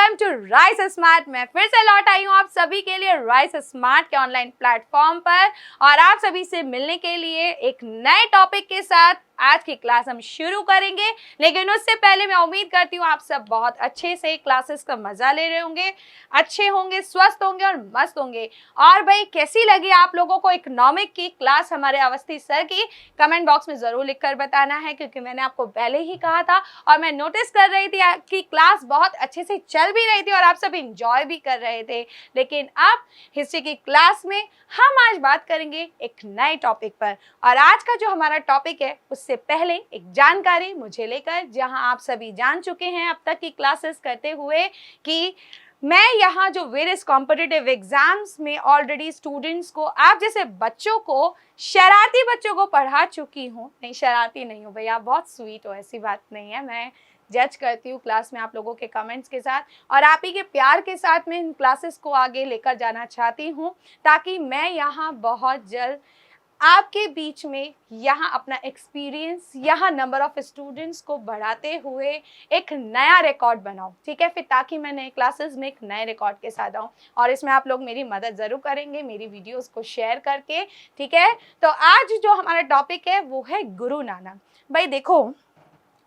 Welcome to rice smart. मैं फिर से लौट आई हूँ आप सभी के लिए राइस स्मार्ट के ऑनलाइन प्लेटफॉर्म पर और आप सभी से मिलने के लिए एक नए टॉपिक के साथ आज की क्लास हम शुरू करेंगे। लेकिन उससे पहले मैं उम्मीद करती हूँ आप सब बहुत अच्छे से क्लासेस का मजा ले रहे होंगे, अच्छे होंगे, स्वस्थ होंगे और मस्त होंगे। और भाई कैसी लगी आप लोगों को इकोनॉमिक की क्लास हमारे अवस्थी सर की, कमेंट बॉक्स में जरूर लिखकर बताना है, क्योंकि मैंने आपको पहले ही कहा था और मैं नोटिस कर रही थी कि क्लास बहुत अच्छे से चल भी रही थी और आप सब इंजॉय भी कर रहे थे। लेकिन अब हिस्ट्री की क्लास में हम आज बात करेंगे एक नए टॉपिक पर, और आज का जो हमारा टॉपिक है उससे पहले एक जानकारी मुझे लेकर, जहां आप सभी जान चुके हैं अब तक की क्लासेस करते हुए कि मैं यहाँ जो वेरियस कॉम्पिटिटिव एग्जाम्स में ऑलरेडी स्टूडेंट्स को, आप जैसे बच्चों को, शरारती बच्चों को पढ़ा चुकी हूँ। नहीं, शरारती नहीं हूँ भैया, आप बहुत स्वीट हो, ऐसी बात नहीं है। मैं जज करती हूँ क्लास में आप लोगों के कमेंट्स के साथ, और आप ही के प्यार के साथ मैं इन क्लासेस को आगे लेकर जाना चाहती हूँ, ताकि मैं यहाँ बहुत जल्द आपके बीच में यहाँ अपना एक्सपीरियंस, यहाँ नंबर ऑफ स्टूडेंट्स को बढ़ाते हुए एक नया रिकॉर्ड बनाऊँ। ठीक है, फिर ताकि मैं नए क्लासेस में एक नए रिकॉर्ड के साथ आऊँ, और इसमें आप लोग मेरी मदद ज़रूर करेंगे मेरी वीडियोस को शेयर करके। ठीक है, तो आज जो हमारा टॉपिक है वो है गुरु नानक। भाई देखो,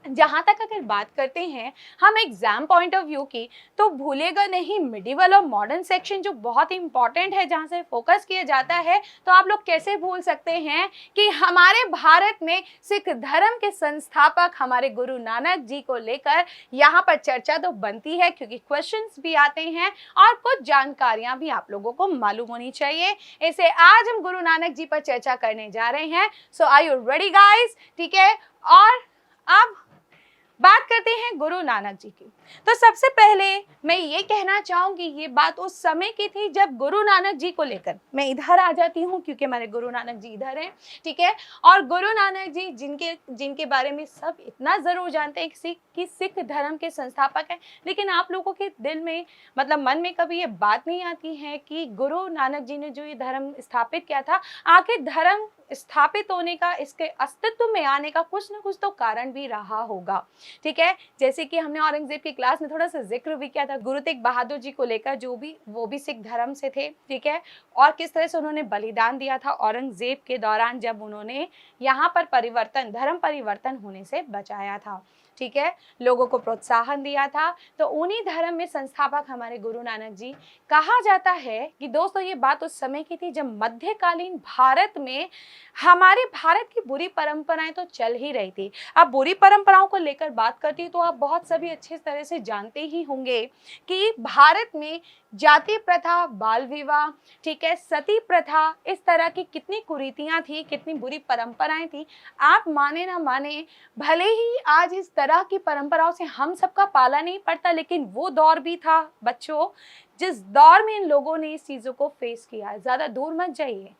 जहाँ तक अगर बात करते हैं हम एग्जाम पॉइंट ऑफ व्यू की, तो भूलेगा नहीं मिडिवल और मॉडर्न सेक्शन जो बहुत इंपॉर्टेंट है, जहाँ से फोकस किया जाता है। तो आप लोग कैसे भूल सकते हैं कि हमारे भारत में सिख धर्म के संस्थापक हमारे गुरु नानक जी को लेकर यहाँ पर चर्चा तो बनती है, क्योंकि क्वेश्चंस भी आते हैं और कुछ जानकारियाँ भी आप लोगों को मालूम होनी चाहिए। इसे आज हम गुरु नानक जी पर चर्चा करने जा रहे हैं। सो आर यू रेडी गाइस? ठीक है, और अब बात करते हैं गुरु नानक जी की। तो सबसे पहले मैं ये कहना चाहूंगी, ये बात उस समय की थी जब गुरु नानक जी को लेकर, मैं इधर आ जाती हूँ क्योंकि हमारे गुरु नानक जी इधर हैं। ठीक है, और गुरु नानक जी जिनके बारे में सब इतना जरूर जानते हैं कि सिख धर्म के संस्थापक हैं, लेकिन आप लोगों के दिल में, मतलब मन में कभी ये बात नहीं आती है कि गुरु नानक जी ने जो ये धर्म स्थापित किया था, आखिर धर्म स्थापित होने का, इसके अस्तित्व में आने का कुछ ना कुछ तो कारण भी रहा होगा। ठीक है, जैसे कि हमने औरंगजेब की क्लास में थोड़ा सा जिक्र भी किया था गुरु तेग बहादुर जी को लेकर, वो भी सिख धर्म से थे। ठीक है, और किस तरह से उन्होंने बलिदान दिया था औरंगजेब के दौरान, जब उन्होंने यहाँ पर धर्म परिवर्तन होने से बचाया था। ठीक है, लोगों को प्रोत्साहन दिया था। तो उन्हीं धर्म में संस्थापक हमारे गुरु नानक जी। कहा जाता है कि दोस्तों ये बात उस समय की थी जब मध्यकालीन भारत में हमारे भारत की बुरी परंपराएं तो चल ही रही थी। अब बुरी परंपराओं को लेकर बात करती हूँ तो आप बहुत सभी अच्छे तरह से जानते ही होंगे कि भारत में जाति प्रथा, बाल विवाह, ठीक है, सती प्रथा, इस तरह की कितनी कुरीतियां थी, कितनी बुरी परंपराएं थी। आप माने ना माने, भले ही आज इस तरह की परंपराओं से हम सबका पाला नहीं पड़ता, लेकिन वो दौर भी था बच्चों जिस दौर में इन लोगों ने इस चीजों को फेस किया। ज्यादा दूर मत जाइए,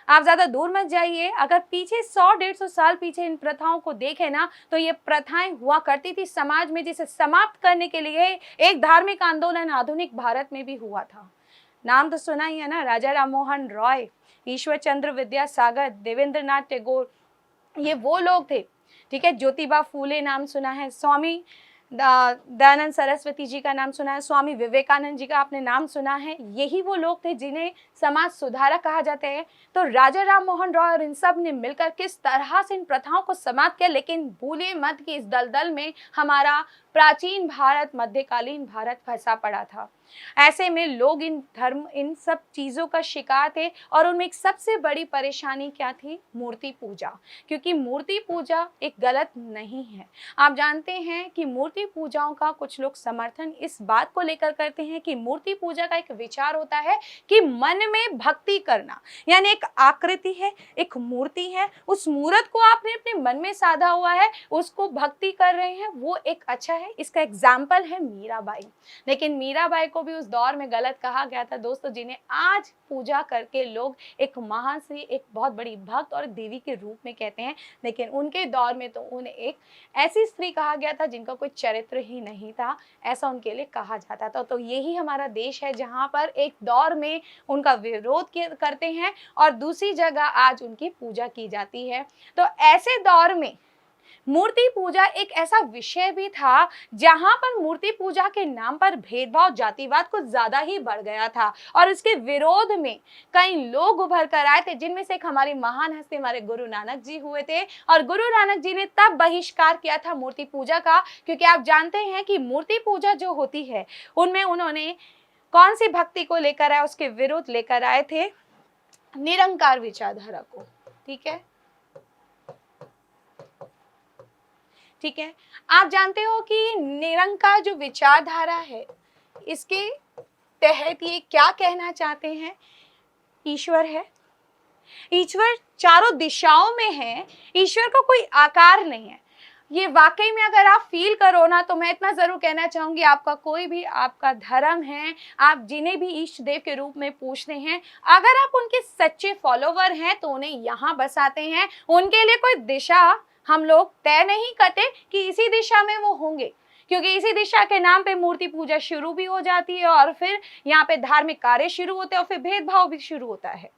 आप ज्यादा दूर मत जाइए। अगर पीछे 100-150 साल पीछे इन प्रथाओं को देखें ना, तो ये प्रथाएं हुआ करती थी समाज में, जिसे समाप्त करने के लिए एक धार्मिक आंदोलन आधुनिक भारत में भी हुआ था। नाम तो सुना ही है ना, राजा राममोहन रॉय, ईश्वर चंद्र विद्यासागर, देवेंद्र नाथ टैगोर, ये वो लोग थे। ठीक है, ज्योतिबा फूले नाम सुना है, स्वामी दयानंद सरस्वती जी का नाम सुना है, स्वामी विवेकानंद जी का आपने नाम सुना है। यही वो लोग थे जिन्हें समाज सुधारक कहा जाता है। तो राजा राम मोहन रॉय और इन सब ने मिलकर किस तरह से इन प्रथाओं को समाप्त किया। लेकिन भूले मत कि इस दलदल में हमारा प्राचीन भारत, मध्यकालीन भारत फंसा पड़ा था। ऐसे में लोग इन सब चीज़ों का शिकार थे, और उनमें एक सबसे बड़ी परेशानी क्या थी? मूर्ति पूजा। क्योंकि मूर्ति पूजा एक गलत नहीं है। आप जानते हैं कि मूर्ति पूजाओं का कुछ लोग समर्थन इस बात को लेकर करते हैं कि मूर्ति पूजा का एक विचार होता है कि मन में भक्ति करना, यानी एक आकृति है, एक मूर्ति है, उस मूर्त को आपने अपने मन में साधा हुआ है, उसको भक्ति कर रहे हैं, वो एक अच्छा है। इसका एग्जाम्पल है मीराबाई। लेकिन मीराबाई को भी उस दौर में गलत कहा गया था दोस्तों, जिन्हें आज पूजा करके लोग एक महान एक बहुत बड़ी भक्त और देवी के रूप में कहते हैं। लेकिन उनके दौर में तो उन्हें एक ऐसी स्त्री कहा गया था जिनका कोई चरित्र ही नहीं था, ऐसा उनके लिए कहा जाता था। तो यही हमारा देश है जहाँ पर एक दौर में उनका विरोध करते हैं और दूसरी जगह आज उनकी पूजा की जाती है। तो ऐसे दौर में मूर्ति पूजा एक ऐसा विषय भी था जहां पर मूर्ति पूजा के नाम पर भेदभाव, जातिवाद कुछ ज्यादा ही बढ़ गया था और इसके विरोध में कई लोग उभर कर आए थे, जिनमें से एक हमारी महान हस्ती हमारे गुरु नानक जी हुए थे। और गुरु नानक जी ने तब बहिष्कार किया था मूर्ति पूजा का, क्योंकि आप जानते हैं कि मूर्ति पूजा जो होती है उनमें उन्होंने कौन सी भक्ति को लेकर आए, उसके विरुद्ध लेकर आए थे निरंकार विचारधारा को। ठीक है, ठीक है। आप जानते हो कि निरंकार जो विचारधारा है, इसके तहत ये क्या कहना चाहते हैं? ईश्वर है, ईश्वर चारों दिशाओं में है, ईश्वर का कोई आकार नहीं है। ये वाकई में अगर आप फील करो ना, तो मैं इतना जरूर कहना चाहूंगी, आपका कोई भी आपका धर्म है, आप जिन्हें भी इष्ट देव के रूप में पूछते हैं, अगर आप उनके सच्चे फॉलोवर हैं तो उन्हें यहाँ बसाते हैं। उनके लिए कोई दिशा हम लोग तय नहीं करते कि इसी दिशा में वो होंगे, क्योंकि इसी दिशा के नाम पे मूर्ति पूजा शुरू भी हो जाती है और फिर यहाँ पे धार्मिक कार्य शुरू होते हैं और फिर भेदभाव भी शुरू होता है।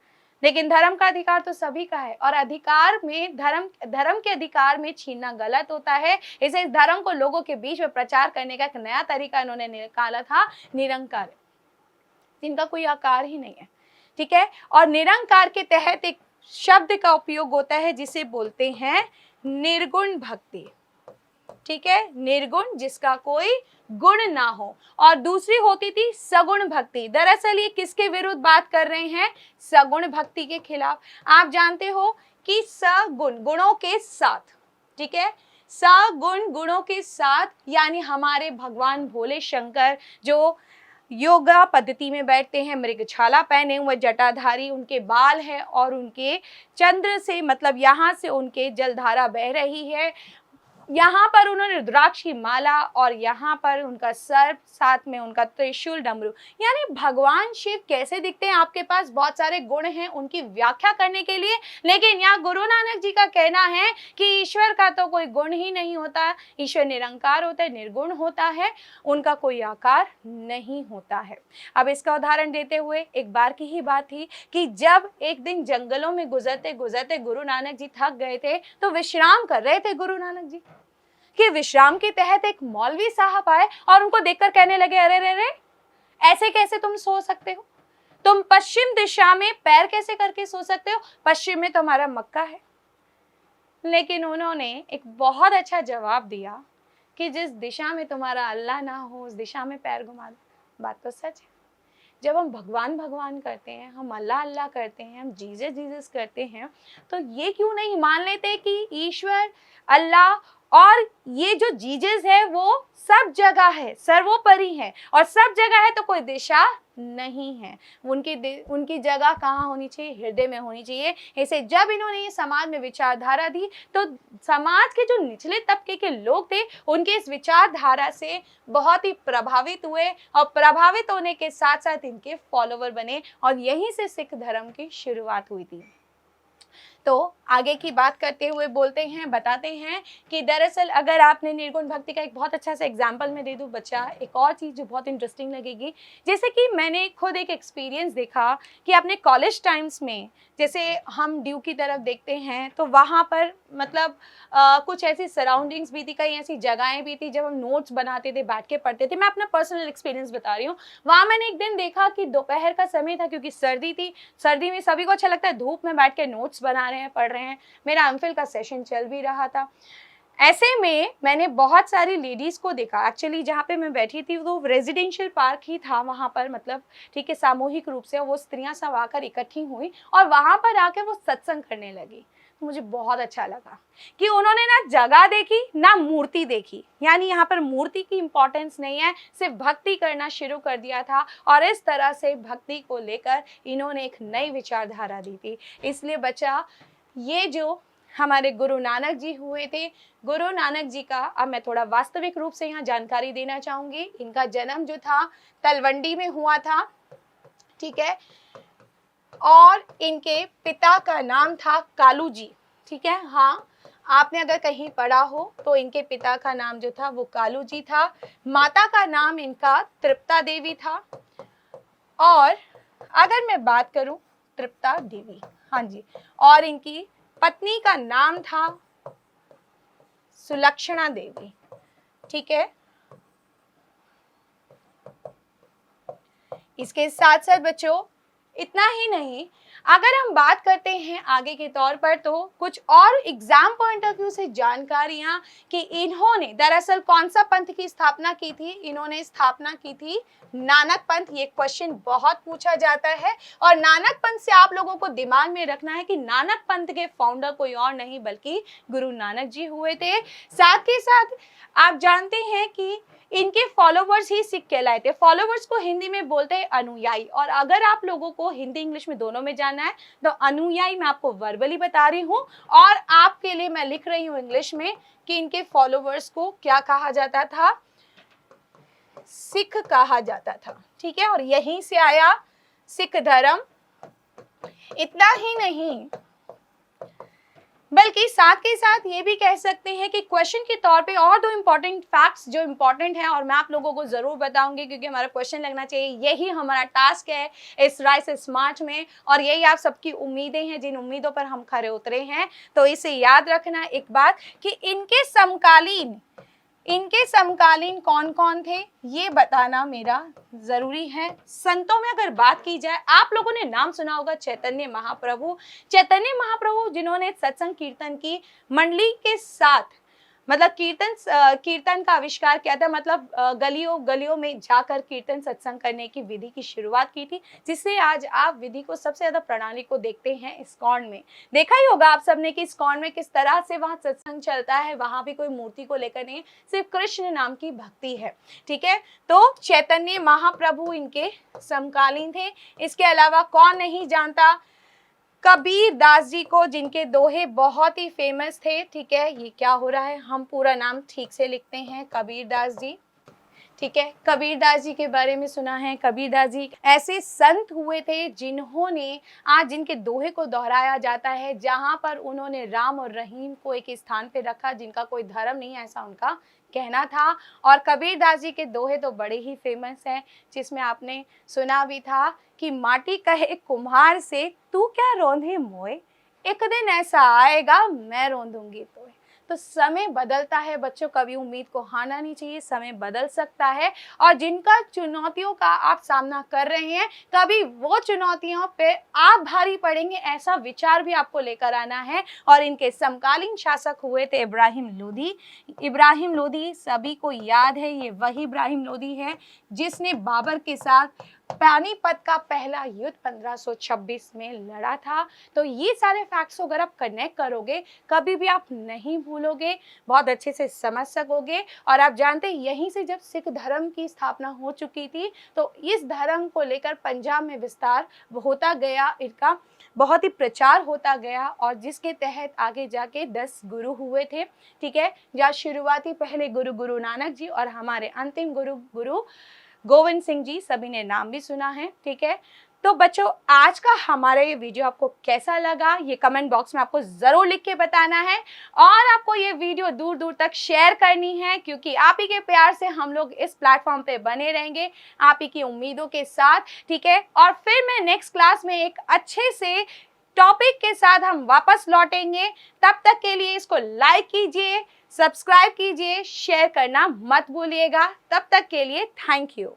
लेकिन धर्म का अधिकार तो सभी का है और अधिकार में धर्म के अधिकार में छीनना गलत होता है। इसे इस धर्म को लोगों के बीच में प्रचार करने का एक नया तरीका इन्होंने निकाला था, निरंकार, जिनका कोई आकार ही नहीं है। ठीक है, और निरंकार के तहत एक शब्द का उपयोग होता है जिसे बोलते हैं निर्गुण भक्ति। ठीक है, निर्गुण, जिसका कोई गुण ना हो, और दूसरी होती थी सगुण भक्ति। दरअसल ये किसके विरुद्ध बात कर रहे हैं? सगुण भक्ति के खिलाफ। आप जानते हो कि सगुण गुणों के साथ, ठीक है, सगुण गुणों के साथ, यानी हमारे भगवान भोले शंकर जो योगा पद्धति में बैठते हैं, मृगछाला पहने हुए, जटाधारी, उनके बाल है और उनके चंद्र से मतलब यहाँ से उनके जलधारा बह रही है। यहाँ पर उन्होंने रुद्राक्ष की माला और यहाँ पर उनका सर्प, साथ में उनका त्रिशूल, डमरू, यानी भगवान शिव कैसे दिखते हैं। आपके पास बहुत सारे गुण हैं उनकी व्याख्या करने के लिए, लेकिन यहाँ गुरु नानक जी का कहना है कि ईश्वर का तो कोई गुण ही नहीं होता, ईश्वर निरंकार होता है, निर्गुण होता है, उनका कोई आकार नहीं होता है। अब इसका उदाहरण देते हुए, एक बार की ही बात थी कि जब एक दिन जंगलों में गुजरते गुजरते गुरु नानक जी थक गए थे, तो विश्राम कर रहे थे गुरु नानक जी कि विश्राम के तहत एक मौलवी साहब आए और उनको देखकर कहने लगे, अरे रे रे, ऐसे कैसे तुम सो सकते हो? तुम पश्चिम दिशा में पैर कैसे करके सो सकते हो? पश्चिम में तुम्हारा मक्का है। लेकिन उन्होंने एक बहुत अच्छा जवाब दिया कि जिस दिशा में तुम्हारा अल्लाह ना हो उस दिशा में पैर घुमा दो। बात तो सच है। जब हम भगवान भगवान करते हैं, हम अल्लाह अल्लाह करते हैं, हम जीसस जीसस करते हैं, तो ये क्यों नहीं मान लेते कि ईश्वर, अल्लाह और ये जो जीसस है वो सब जगह है, सर्वोपरि है, और सब जगह है तो कोई दिशा नहीं है। उनकी जगह कहाँ होनी चाहिए? हृदय में होनी चाहिए। ऐसे जब इन्होंने ये समाज में विचारधारा दी, तो समाज के जो निचले तबके के लोग थे उनके इस विचारधारा से बहुत ही प्रभावित हुए और प्रभावित होने के साथ साथ इनके फॉलोवर बने, और यहीं से सिख धर्म की शुरुआत हुई थी। तो आगे की बात करते हुए बताते हैं कि दरअसल अगर आपने निर्गुण भक्ति का एक बहुत अच्छा सा एग्जाम्पल मैं दे दूं बच्चा, एक और चीज़ जो बहुत इंटरेस्टिंग लगेगी, जैसे कि मैंने खुद एक एक्सपीरियंस देखा कि अपने कॉलेज टाइम्स में, जैसे हम ड्यू की तरफ देखते हैं तो वहाँ पर मतलब कुछ ऐसी सराउंडिंग्स भी थी, कई ऐसी जगहें भी थी जब हम नोट्स बनाते थे, बैठ के पढ़ते थे। मैं अपना पर्सनल एक्सपीरियंस बता रही हूँ। वहाँ मैंने एक दिन देखा कि दोपहर का समय था, क्योंकि सर्दी थी, सर्दी में सभी को अच्छा लगता है धूप में बैठ के नोट्स बना रहे हैं, पढ़ रहे हैं। मेरा एमफिल का सेशन चल भी रहा था। ऐसे में मैंने बहुत सारी लेडीज को देखा। एक्चुअली जहाँ पे मैं बैठी थी वो रेजिडेंशियल पार्क ही था वहाँ पर, मतलब ठीक है, सामूहिक रूप से वो स्त्रियाँ सब आकर इकट्ठी हुई और वहाँ पर आके वो सत्संग करने लगी। मुझे बहुत अच्छा लगा कि उन्होंने ना जगह देखी ना मूर्ति देखी, यानी यहाँ पर मूर्ति की इम्पोर्टेंस नहीं है, सिर्फ भक्ति करना शुरू कर दिया था। और इस तरह से भक्ति को लेकर इन्होंने एक नई विचारधारा दी थी। इसलिए बच्चा, ये जो हमारे गुरु नानक जी हुए थे, गुरु नानक जी का अब मैं थोड़ा वास्तविक रूप से यहाँ जानकारी देना चाहूँगी। इनका जन्म जो था तलवंडी में हुआ था, ठीक है, और इनके पिता का नाम था कालू जी, ठीक है। हाँ, आपने अगर कहीं पढ़ा हो तो इनके पिता का नाम जो था वो कालू जी था। माता का नाम इनका तृप्ता देवी था, और अगर मैं बात करूं तृप्ता देवी, हाँ जी, और इनकी पत्नी का नाम था सुलक्षणा देवी। ठीक है, इसके साथ साथ बच्चों इतना ही नहीं, अगर हम बात करते हैं आगे के तौर पर तो कुछ और एग्जाम पॉइंट ऑफ व्यू से जानकारियां कि इन्होंने दरअसल कौन सा पंथ की स्थापना की थी। इन्होंने स्थापना की थी नानक पंथ। ये क्वेश्चन बहुत पूछा जाता है और नानक पंथ से आप लोगों को दिमाग में रखना है कि नानक पंथ के फाउंडर कोई और नहीं बल्कि गुरु नानक जी हुए थे। साथ ही साथ आप जानते हैं कि इनके फॉलोवर्स ही सिख कहलाते हैं। फॉलोवर्स को हिंदी में बोलते हैं अनुयायी, और अगर आप लोगों को हिंदी इंग्लिश में दोनों में जानना है तो अनुयायी मैं आपको वर्बली बता रही हूँ और आपके लिए मैं लिख रही हूँ इंग्लिश में कि इनके फॉलोवर्स को क्या कहा जाता था, सिख कहा जाता था। ठीक है, और यहीं से आया सिख धर्म। इतना ही नहीं बल्कि साथ के साथ ये भी कह सकते हैं कि क्वेश्चन के तौर पे और दो इम्पॉर्टेंट फैक्ट्स जो इम्पॉर्टेंट हैं और मैं आप लोगों को जरूर बताऊंगी क्योंकि हमारा क्वेश्चन लगना चाहिए, यही हमारा टास्क है इस राइस स्मार्ट में और यही आप सबकी उम्मीदें हैं जिन उम्मीदों पर हम खरे उतरे हैं। तो इसे याद रखना एक बात कि इनके समकालीन कौन कौन थे ये बताना मेरा जरूरी है। संतों में अगर बात की जाए, आप लोगों ने नाम सुना होगा चैतन्य महाप्रभु जिन्होंने सत्संग कीर्तन की मंडली के साथ मतलब कीर्तन का आविष्कार किया था। मतलब गलियों में जाकर कीर्तन सत्संग करने की विधि की शुरुआत की थी, जिससे आज आप विधि को सबसे ज्यादा प्रणाली को देखते हैं इस्कॉन में। देखा ही होगा आप सबने कि इस्कॉन में किस तरह से वहां सत्संग चलता है। वहां भी कोई मूर्ति को लेकर नहीं, सिर्फ कृष्ण नाम की भक्ति है। ठीक है, तो चैतन्य महाप्रभु इनके समकालीन थे। इसके अलावा कौन नहीं जानता कबीर दास जी को, जिनके दोहे बहुत ही फेमस थे। ठीक है, ये क्या हो रहा है, हम पूरा नाम ठीक से लिखते हैं, कबीर दास जी। ठीक है, कबीर दास जी के बारे में सुना है। कबीर दास जी ऐसे संत हुए थे जिन्होंने आज जिनके दोहे को दोहराया जाता है, जहां पर उन्होंने राम और रहीम को एक स्थान पे रखा, जिनका कोई धर्म नहीं ऐसा उनका कहना था। और कबीर दास जी के दोहे तो बड़े ही फेमस हैं, जिसमें आपने सुना भी था कि माटी कहे कुम्हार से तू क्या रोंधे मोए, एक दिन ऐसा आएगा मैं रोंधूंगी तोए। तो समय बदलता है बच्चों, कभी उम्मीद को हारना नहीं चाहिए, समय बदल सकता है। और जिनका चुनौतियों का आप सामना कर रहे हैं, कभी वो चुनौतियों पे आप भारी पड़ेंगे, ऐसा विचार भी आपको लेकर आना है। और इनके समकालीन शासक हुए थे इब्राहिम लोधी सभी को याद है, ये वही इब्राहिम लोधी है जिसने बाबर के साथ पानीपत का पहला युद्ध 1526 में लड़ा था। तो ये सारे फैक्ट्स अगर आप कनेक्ट करोगे कभी भी आप नहीं भूलोगे, बहुत अच्छे से समझ सकोगे। और आप जानते हैं यहीं से जब सिख धर्म की स्थापना हो चुकी थी तो इस धर्म को लेकर पंजाब में विस्तार होता गया, इनका बहुत ही प्रचार होता गया और जिसके तहत आगे जाके 10 गुरु हुए थे। ठीक है, जहाँ शुरुआती पहले गुरु नानक जी और हमारे अंतिम गुरु गोविंद सिंह जी, सभी ने नाम भी सुना है। ठीक है, तो बच्चों आज का हमारा ये वीडियो आपको कैसा लगा ये कमेंट बॉक्स में आपको जरूर लिख के बताना है और आपको ये वीडियो दूर दूर तक शेयर करनी है, क्योंकि आप ही के प्यार से हम लोग इस प्लेटफॉर्म पे बने रहेंगे, आप ही की उम्मीदों के साथ। ठीक है, और फिर मैं नेक्स्ट क्लास में एक अच्छे से टॉपिक के साथ हम वापस लौटेंगे। तब तक के लिए इसको लाइक कीजिए, सब्सक्राइब कीजिए, शेयर करना मत भूलिएगा। तब तक के लिए थैंक यू।